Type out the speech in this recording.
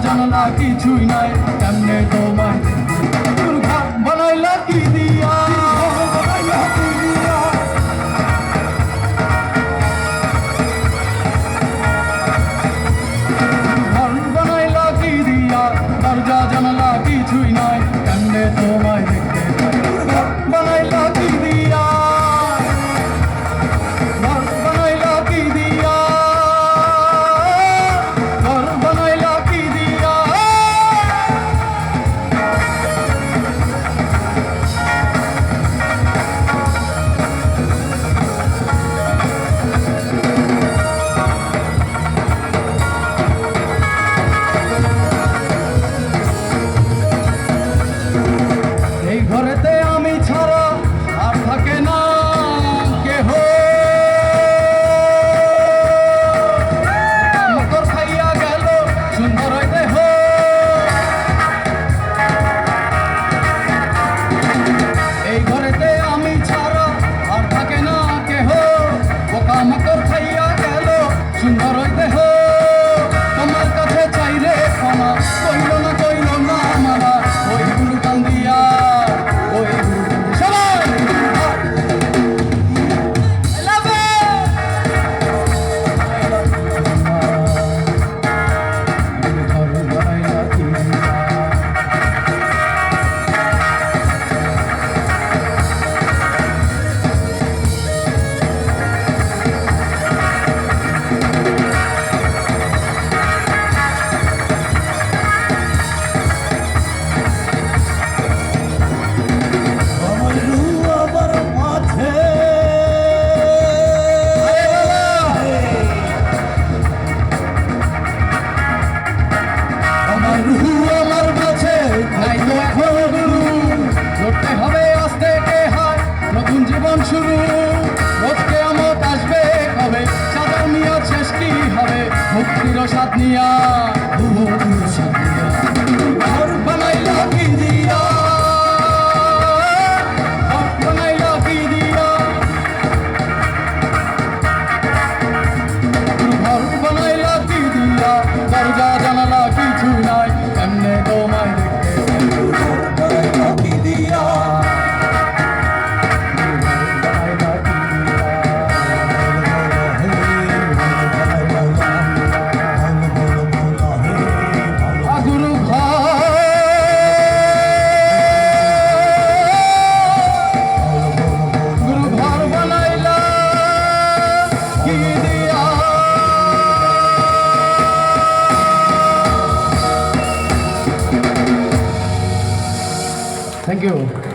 জানলা কিছুই নাই, কেমনে তোমায় ঘর বানাইলা কি দিয়া, ঘর বানাইলা কি দিয়া, দরজা জানলা কিছুই নাই, কেমনে তোমায় দেখতে পাই, ঘর বানাইলা কি দিয়া, ঘর বানাইলা কি দিয়া, ঘর বানাইলা কি দিয়া। এই ঘরেতে আমি ছাড়া আর থাকে না কেহ, মকর খাইয়া গেল সুন্দর দেহ, এই ঘরেতে আমি ছাড়া আর থাকে না কেহ, পোকা মকর খাইয়া গেল সুন্দর দেহ, তোমার কাছে চাইলে ক্ষমা কইল না মালা, ওই গুরু কান্দিয়া ওই গুরু সবাই I love জীবন শুরু, রোজ কিয়ামত আসবে কবে, সাদা মিয়া শেষ কি হবে, মুক্তির স্বাদ নিয়া, ঘর বানাইলা কি দিয়া, ঘর বানাইলা কি দিয়া, ঘর বানাইলা কি দিয়া, দরজা জানালা কিছু নাই, কেমনে তোমায় দেখতে পাই, ঘর বানাইলা কি দিয়া। Thank you.